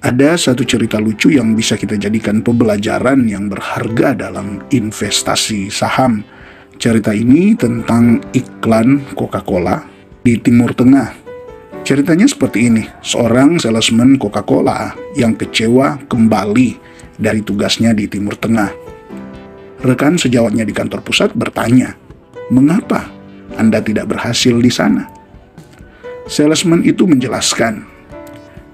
Ada satu cerita lucu yang bisa kita jadikan pembelajaran yang berharga dalam investasi saham. Cerita ini tentang iklan Coca-Cola di Timur Tengah. Ceritanya seperti ini, seorang salesman Coca-Cola yang kecewa kembali dari tugasnya di Timur Tengah. Rekan sejawatnya di kantor pusat bertanya, "Mengapa Anda tidak berhasil di sana?" Salesman itu menjelaskan,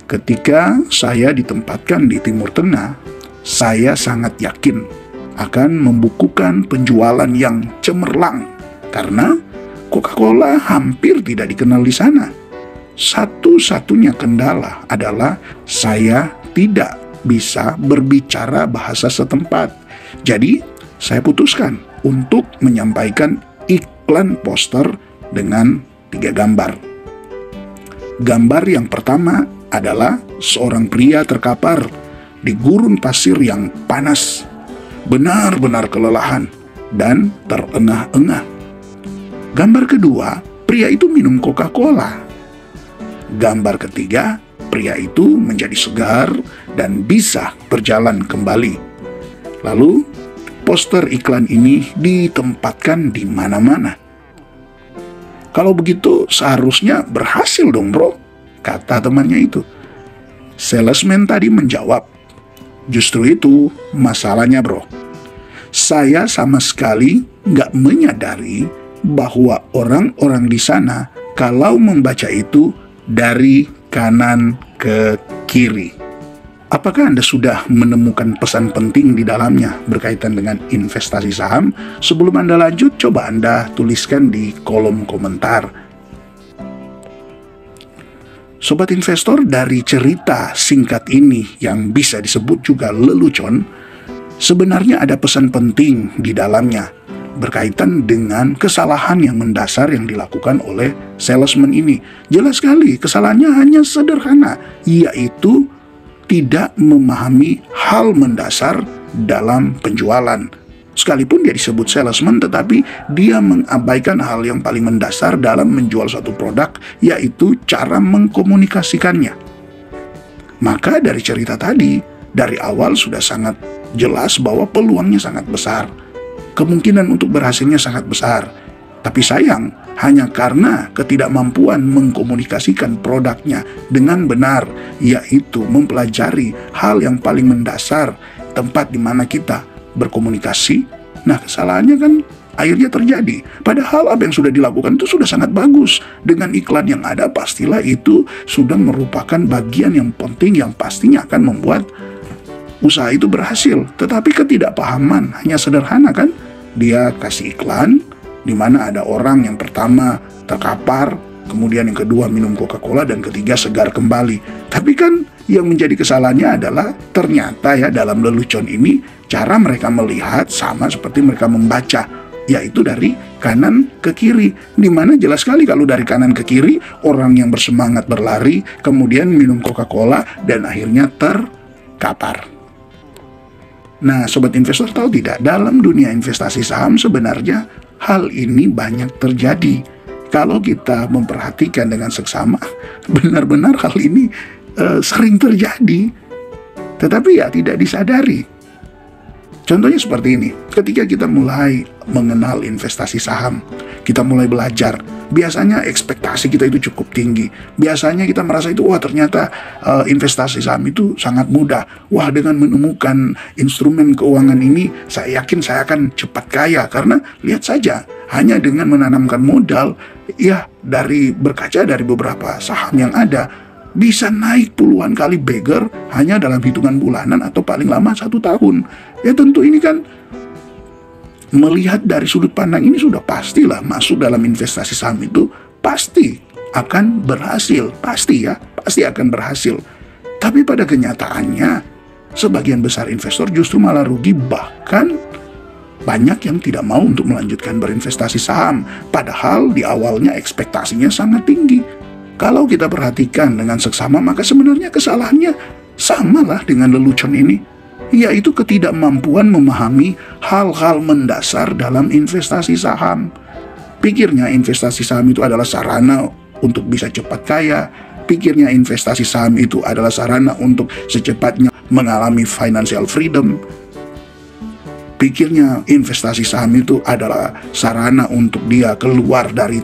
"Ketika saya ditempatkan di Timur Tengah, saya sangat yakin akan membukukan penjualan yang cemerlang karena Coca-Cola hampir tidak dikenal di sana. Satu-satunya kendala adalah saya tidak bisa berbicara bahasa setempat. Jadi, saya putuskan untuk menyampaikan iklan poster dengan 3 gambar. Gambar yang pertama adalah seorang pria terkapar di gurun pasir yang panas, benar-benar kelelahan dan terengah-engah. Gambar kedua, pria itu minum Coca-Cola. Gambar ketiga, pria itu menjadi segar dan bisa berjalan kembali. Lalu, poster iklan ini ditempatkan di mana-mana. Kalau begitu, seharusnya berhasil dong, bro, kata temannya itu. Salesman tadi menjawab, "Justru itu masalahnya, bro. Saya sama sekali nggak menyadari bahwa orang-orang di sana kalau membaca itu dari kanan ke kiri." Apakah Anda sudah menemukan pesan penting di dalamnya berkaitan dengan investasi saham? Sebelum Anda lanjut, coba Anda tuliskan di kolom komentar. Sobat investor, dari cerita singkat ini yang bisa disebut juga lelucon, sebenarnya ada pesan penting di dalamnya berkaitan dengan kesalahan yang mendasar yang dilakukan oleh salesman ini. Jelas sekali, kesalahannya hanya sederhana, yaitu tidak memahami hal mendasar dalam penjualan. Sekalipun dia disebut salesman, tetapi dia mengabaikan hal yang paling mendasar dalam menjual suatu produk, yaitu cara mengkomunikasikannya. Maka dari cerita tadi, dari awal sudah sangat jelas bahwa peluangnya sangat besar. Kemungkinan untuk berhasilnya sangat besar. Tapi sayang, hanya karena ketidakmampuan mengkomunikasikan produknya dengan benar, yaitu mempelajari hal yang paling mendasar, tempat di mana kita berkomunikasi. Nah, kesalahannya kan akhirnya terjadi. Padahal apa yang sudah dilakukan itu sudah sangat bagus. Dengan iklan yang ada, pastilah itu sudah merupakan bagian yang penting yang pastinya akan membuat usaha itu berhasil. Tetapi ketidakpahaman hanya sederhana kan? Dia kasih iklan di mana ada orang yang pertama terkapar, kemudian yang kedua minum Coca-Cola, dan ketiga segar kembali. Tapi kan yang menjadi kesalahannya adalah ternyata ya dalam lelucon ini cara mereka melihat sama seperti mereka membaca, yaitu dari kanan ke kiri. Di mana jelas sekali kalau dari kanan ke kiri orang yang bersemangat berlari, kemudian minum Coca-Cola dan akhirnya terkapar. Nah, sobat investor tahu tidak, dalam dunia investasi saham sebenarnya hal ini banyak terjadi. Kalau kita memperhatikan dengan seksama, benar-benar hal ini sering terjadi, tetapi ya tidak disadari. Contohnya seperti ini, ketika kita mulai mengenal investasi saham, kita mulai belajar, biasanya ekspektasi kita itu cukup tinggi. Biasanya kita merasa itu, wah ternyata investasi saham itu sangat mudah. Wah, dengan menemukan instrumen keuangan ini, saya yakin saya akan cepat kaya. Karena lihat saja, hanya dengan menanamkan modal, ya dari berkaca dari beberapa saham yang ada, bisa naik puluhan kali beggar hanya dalam hitungan bulanan atau paling lama 1 tahun. Ya tentu ini kan melihat dari sudut pandang ini sudah pastilah masuk dalam investasi saham itu pasti akan berhasil. Pasti akan berhasil. Tapi pada kenyataannya sebagian besar investor justru malah rugi, bahkan banyak yang tidak mau untuk melanjutkan berinvestasi saham. Padahal di awalnya ekspektasinya sangat tinggi. Kalau kita perhatikan dengan seksama, maka sebenarnya kesalahannya samalah dengan lelucon ini, yaitu ketidakmampuan memahami hal-hal mendasar dalam investasi saham. Pikirnya investasi saham itu adalah sarana untuk bisa cepat kaya, pikirnya investasi saham itu adalah sarana untuk secepatnya mengalami financial freedom, pikirnya investasi saham itu adalah sarana untuk dia keluar dari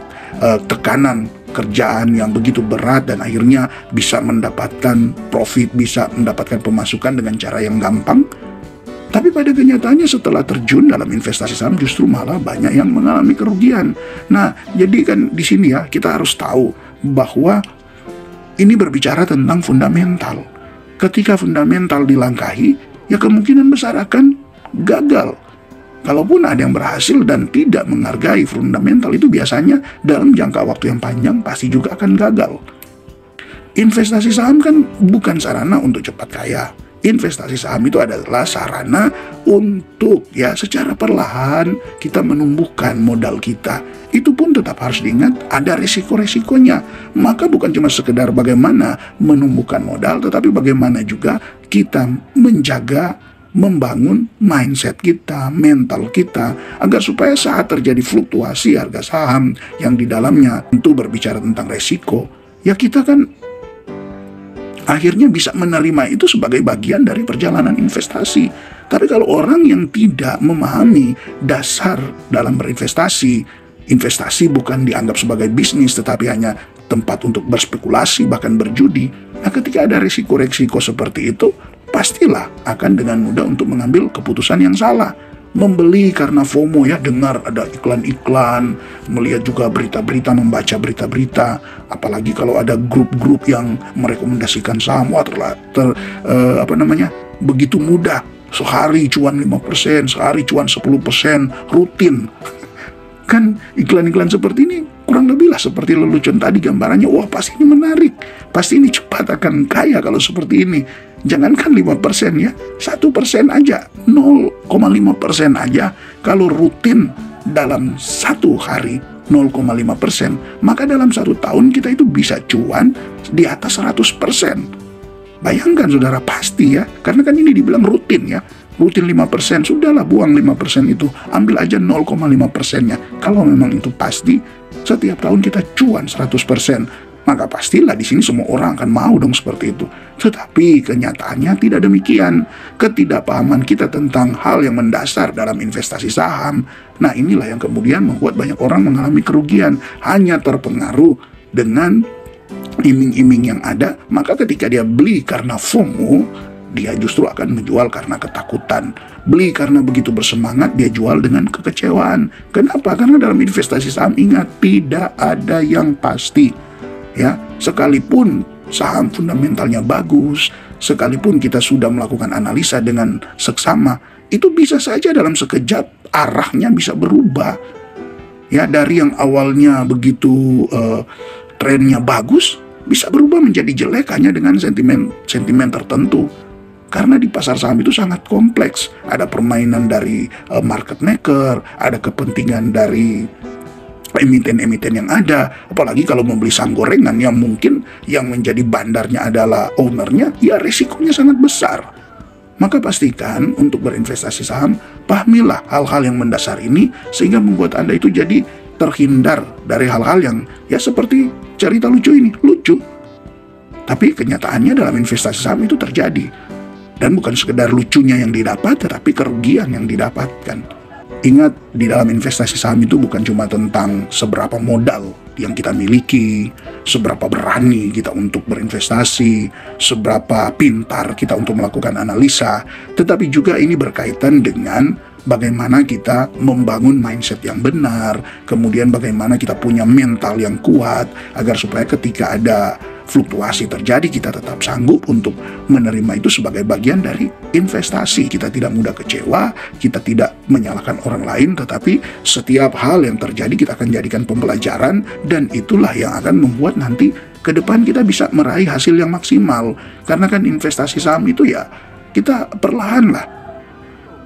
tekanan kerjaan yang begitu berat dan akhirnya bisa mendapatkan profit, bisa mendapatkan pemasukan dengan cara yang gampang. Tapi pada kenyataannya setelah terjun dalam investasi saham justru malah banyak yang mengalami kerugian. Nah, jadi kan di sini ya kita harus tahu bahwa ini berbicara tentang fundamental. Ketika fundamental dilangkahi, ya kemungkinan besar akan gagal. Kalaupun ada yang berhasil dan tidak menghargai fundamental, itu biasanya dalam jangka waktu yang panjang pasti juga akan gagal. Investasi saham kan bukan sarana untuk cepat kaya. Investasi saham itu adalah sarana untuk ya secara perlahan kita menumbuhkan modal kita. Itu pun tetap harus diingat ada risiko-risikonya. Maka bukan cuma sekedar bagaimana menumbuhkan modal, tetapi bagaimana juga kita menjaga, membangun mindset kita, mental kita, agar supaya saat terjadi fluktuasi harga saham yang di dalamnya tentu berbicara tentang resiko, ya kita kan akhirnya bisa menerima itu sebagai bagian dari perjalanan investasi. Tapi kalau orang yang tidak memahami dasar dalam berinvestasi, investasi bukan dianggap sebagai bisnis tetapi hanya tempat untuk berspekulasi bahkan berjudi, nah ketika ada risiko-risiko seperti itu, pastilah akan dengan mudah untuk mengambil keputusan yang salah. Membeli karena FOMO ya, dengar ada iklan-iklan, melihat juga berita-berita, membaca berita-berita, apalagi kalau ada grup-grup yang merekomendasikan saham, wah begitu mudah, sehari cuan 5%, sehari cuan 10%, rutin. Kan iklan-iklan seperti ini kurang lebih lah seperti lelucon tadi gambarannya, wah pasti ini menarik, pasti ini cepat akan kaya kalau seperti ini. Jangankan 5% ya, 1% aja, 0,5% aja, kalau rutin dalam satu hari 0,5%, maka dalam satu tahun kita itu bisa cuan di atas 100%. Bayangkan saudara, pasti ya, karena kan ini dibilang rutin ya, rutin 5%, sudahlah buang 5% itu, ambil aja 0,5%-nya. Kalau memang itu pasti, setiap tahun kita cuan 100%. Maka pastilah di sini semua orang akan mau dong seperti itu. Tetapi kenyataannya tidak demikian. Ketidakpahaman kita tentang hal yang mendasar dalam investasi saham, nah inilah yang kemudian membuat banyak orang mengalami kerugian, hanya terpengaruh dengan iming-iming yang ada. Maka ketika dia beli karena FOMO, dia justru akan menjual karena ketakutan. Beli karena begitu bersemangat, dia jual dengan kekecewaan. Kenapa? Karena dalam investasi saham, ingat, tidak ada yang pasti. Ya, sekalipun saham fundamentalnya bagus, sekalipun kita sudah melakukan analisa dengan seksama, itu bisa saja dalam sekejap arahnya bisa berubah. Ya, dari yang awalnya begitu trennya bagus, bisa berubah menjadi jelek hanya dengan sentimen tertentu. Karena di pasar saham itu sangat kompleks. Ada permainan dari market maker, ada kepentingan dari emiten-emiten yang ada, apalagi kalau membeli saham gorengan yang mungkin yang menjadi bandarnya adalah ownernya, ya risikonya sangat besar. Maka pastikan untuk berinvestasi saham, pahamilah hal-hal yang mendasar ini sehingga membuat Anda itu jadi terhindar dari hal-hal yang ya seperti cerita lucu ini, lucu. Tapi kenyataannya dalam investasi saham itu terjadi. Dan bukan sekedar lucunya yang didapat, tetapi kerugian yang didapatkan. Ingat, di dalam investasi saham itu bukan cuma tentang seberapa modal yang kita miliki, seberapa berani kita untuk berinvestasi, seberapa pintar kita untuk melakukan analisa, tetapi juga ini berkaitan dengan bagaimana kita membangun mindset yang benar, kemudian bagaimana kita punya mental yang kuat, agar supaya ketika ada fluktuasi terjadi, kita tetap sanggup untuk menerima itu sebagai bagian dari investasi. Kita tidak mudah kecewa, kita tidak menyalahkan orang lain, tetapi setiap hal yang terjadi kita akan jadikan pembelajaran, dan itulah yang akan membuat nanti ke depan kita bisa meraih hasil yang maksimal. Karena kan investasi saham itu ya kita perlahan lah.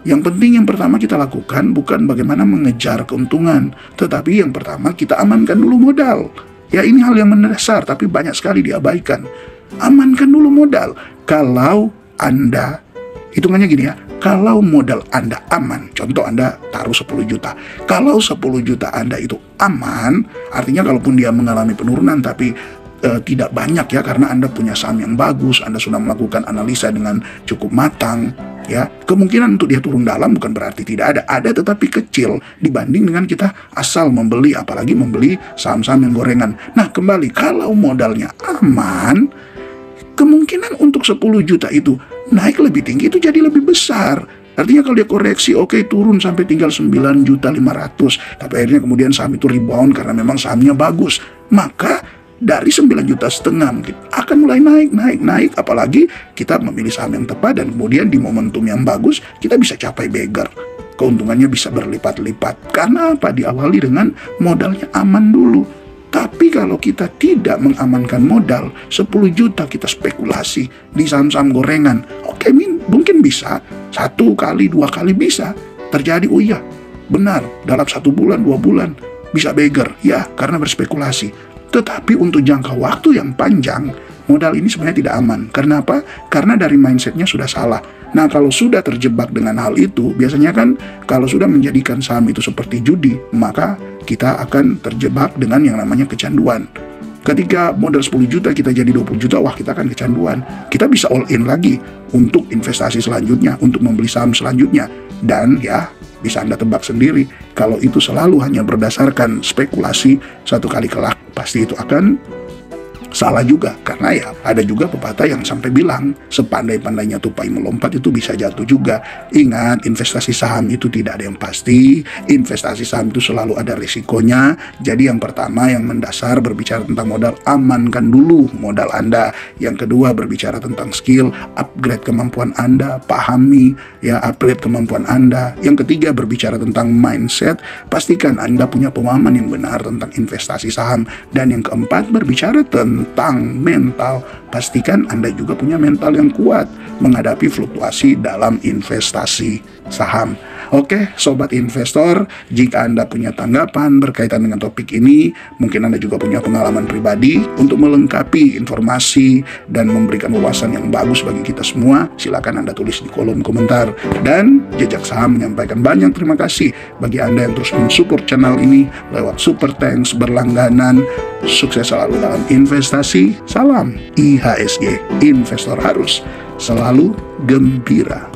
Yang penting yang pertama kita lakukan bukan bagaimana mengejar keuntungan, tetapi yang pertama kita amankan dulu modal. Ya, ini hal yang mendasar tapi banyak sekali diabaikan. Amankan dulu modal. Kalau Anda, hitungannya gini ya, kalau modal Anda aman, contoh Anda taruh 10 juta. Kalau 10 juta Anda itu aman, artinya kalaupun dia mengalami penurunan tapi tidak banyak ya, karena Anda punya saham yang bagus, Anda sudah melakukan analisa dengan cukup matang ya. Kemungkinan untuk dia turun dalam bukan berarti tidak ada tetapi kecil dibanding dengan kita asal membeli, apalagi membeli saham-saham yang gorengan. Nah, kembali kalau modalnya aman, kemungkinan untuk 10 juta itu naik lebih tinggi itu jadi lebih besar. Artinya kalau dia koreksi, oke, turun sampai tinggal 9.500.000, tapi akhirnya kemudian saham itu rebound karena memang sahamnya bagus, maka dari 9,5 juta mungkin akan mulai naik, apalagi kita memilih saham yang tepat dan kemudian di momentum yang bagus kita bisa capai beggar. Keuntungannya bisa berlipat-lipat. Karena apa? Diawali dengan modalnya aman dulu. Tapi kalau kita tidak mengamankan modal, 10 juta kita spekulasi di saham-saham gorengan, oke, mungkin bisa 1 kali, 2 kali bisa terjadi. Oh iya, benar, dalam 1 bulan, 2 bulan bisa beggar, ya, karena berspekulasi. Tetapi untuk jangka waktu yang panjang, modal ini sebenarnya tidak aman. Karena apa? Karena dari mindsetnya sudah salah. Nah, kalau sudah terjebak dengan hal itu, biasanya kan kalau sudah menjadikan saham itu seperti judi, maka kita akan terjebak dengan yang namanya kecanduan. Ketika modal 10 juta kita jadi 20 juta, wah, kita akan kecanduan. Kita bisa all in lagi untuk investasi selanjutnya, untuk membeli saham selanjutnya. Dan ya, bisa Anda tebak sendiri, kalau itu selalu hanya berdasarkan spekulasi, satu kali kelak pasti itu akan salah juga. Karena ya ada juga pepatah yang sampai bilang sepandai-pandainya tupai melompat itu bisa jatuh juga. Ingat, investasi saham itu tidak ada yang pasti, investasi saham itu selalu ada risikonya. Jadi yang pertama, yang mendasar berbicara tentang modal, amankan dulu modal Anda. Yang kedua berbicara tentang skill, upgrade kemampuan Anda, pahami ya, upgrade kemampuan Anda. Yang ketiga berbicara tentang mindset, pastikan Anda punya pemahaman yang benar tentang investasi saham. Dan yang keempat berbicara tentang mental, pastikan Anda juga punya mental yang kuat menghadapi fluktuasi dalam investasi saham. Oke, sobat investor, jika Anda punya tanggapan berkaitan dengan topik ini, mungkin Anda juga punya pengalaman pribadi untuk melengkapi informasi dan memberikan wawasan yang bagus bagi kita semua, silakan Anda tulis di kolom komentar. Dan Jejak Saham menyampaikan banyak terima kasih bagi Anda yang terus mensupport channel ini lewat super thanks berlangganan. Sukses selalu dalam investasi. Salam IHSG, investor harus selalu gembira.